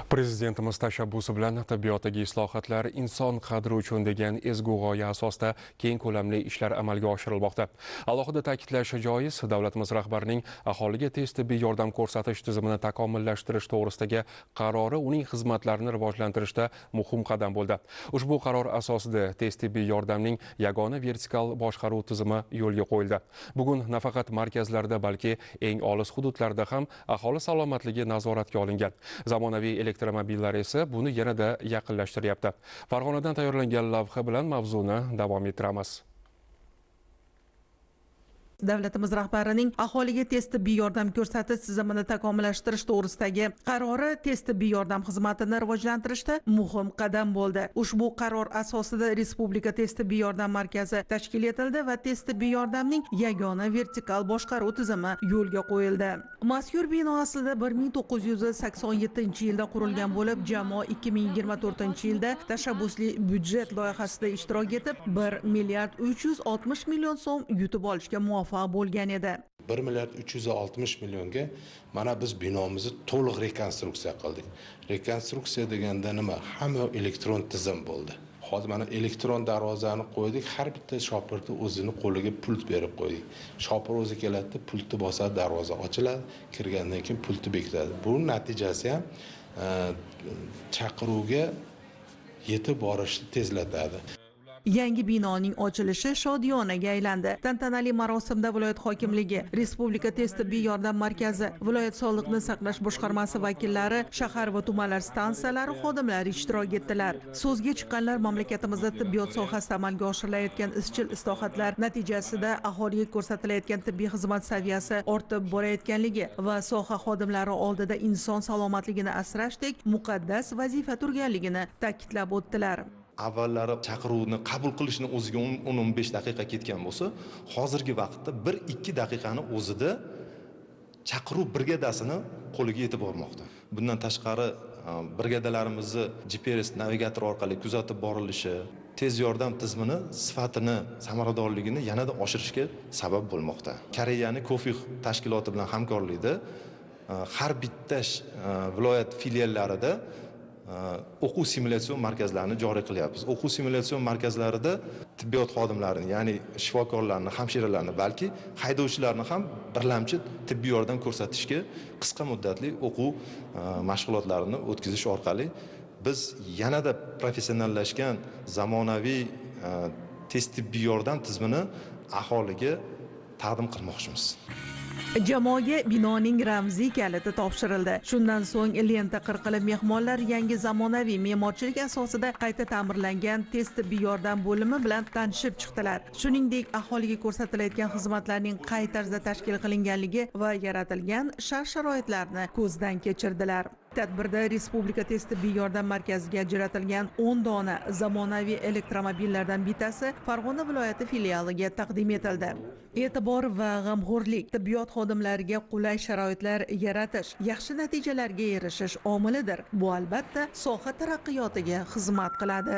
Prezidentimiz tashabbusi bilan tibbiyotdagi islohotlar inson qadri uchun degan ezgu g'oya asosida keng ko'lamli ishlar amalga oshirilmoqda. Alohida ta'kidlash joiz, davlatimiz rahbarining aholiga tez tibbiy yordam ko'rsatish tizimini takomillashtirish to'g'risidagi qarori uning xizmatlarini rivojlantirishda muhim qadam bo'ldi. Ushbu qaror asosida tez tibbiy yordamning yagona vertikal boshqaruv tizimi yo'lga qo'yildi. Bugun nafaqat markazlarda, balki eng olis hududlarda ham aholi salomatligi nazoratga olingan. Zamonaviy elektromobillar esa buni yanada yaqinlashtiryapti. Farg'onadan tayyorlangan lavha bilan mavzuni davom ettiramiz. Davlatimiz rahbarining aholiga tez tibbiy yordam ko'rsatish tizimini takomillashtirish to'g'risidagi qarori tez tibbiy yordam xizmatini rivojlantirishda muhim qadam bo'ldi. Ushbu qaror asosida Respublika tez tibbiy yordam markazi tashkil etildi va tez tibbiy yordamning yagona vertikal boshqaruv tizimi yo'lga qo'yildi. Mazkur bino aslida 1987-yilda qurilgan bo'lib, jamoa 2024-yilda tashabbusli byudjet loyihasida ishtirok etib, 1 milliard 360 million so'm yutib olishga muvaffaq bo'lgan edi. 1 milliard 360 millionga mana biz binomizni to'liq rekonstruksiya qildik. Rekonstruksiya deganda nima? Hamma elektron tizim bo'ldi. Hozir mana elektron darvozani qo'ydik, har bitta shopirni o'zini qo'liga pult berib qo'ydik. Shopir o'zi keladi, pultni bosadi, darvoza ochiladi, kirgandan keyin pultni bekitadi. Bu natijasi ham chaqiruvga yetib borishni tezlatadi. Yangi binoning ochilishi shodiyonaga aylandi. Tantanali marosimda viloyat hokimligi, Respublika tez tibbiy yordam markazi, viloyat sog'liqni saqlash boshqarmasi vakillari, shahar va tumanlar stansiyalari xodimlari ishtirok etdilar. So'zga chiqqanlar mamlakatimizda tibbiyot sohasida amalga oshirilayotgan izchil islohotlar natijasida aholiga ko'rsatilayotgan tibbiy xizmat saviyasi ortib borayotganligi va soha xodimlari oldida inson salomatligini asrashdek muqaddas vazifa turganligini ta'kidlab o'tdilar. Avvallari chaqiruvni qabul qilishni o'ziga 10-15 daqiqa ketgan bo'lsa, hozirgi vaqtda 1-2 daqiqani o'zida chaqiruv brigadasini qo'liga yetib bormoqda. Bundan tashqari brigadalarimizni GPS navigator orqali kuzatib borilishi tez yordam tizimini sifatini, samaradorligini yanada oshirishga sabab bo'lmoqda. Koreyaning Kofix tashkiloti bilan hamkorlikda har bitta viloyat filiallarida o'quv simulyatsiyon markazlarini joriy qilyapmiz. O'quv simulyatsiyon markazlarida tibbiyot xodimlarini, ya'ni shifokorlarni, hamshiralarni, balki haydovchilarni ham birlamchi tibbiy yordam ko'rsatishga qisqa muddatli o'quv mashg'ulotlarini o'tkazish orqali biz yanada professionallashgan zamonaviy tez tibbiy yordam tizimini aholiga taqdim qilmoqchimiz. Jamoaga binoning ramziy kaliti topshirildi. Shundan so'ng lenta qirqilib, mehmonlar yangi zamonaviy me'morchilik asosida qayta ta'mirlangan tez tibbiy yordam bo'limi bilan tanishib chiqdilar. Shuningdek, aholiga ko'rsatilayotgan xizmatlarning qay tarzda tashkil qilinganligi va yaratilgan shart-sharoitlarni ko'zdan kechirdilar. Tadbirda Respublika tez tibbiy yordam markaziga ajratilgan 10 dona zamonaviy elektromobillardan bittasi Farg'ona viloyati filialiga taqdim etildi. E'tibor va g'amxo'rlik tibbiyot xodimlariga qulay sharoitlar yaratish yaxshi natijalarga erishish omilidir. Bu albatta soha taraqqiyotiga xizmat qiladi.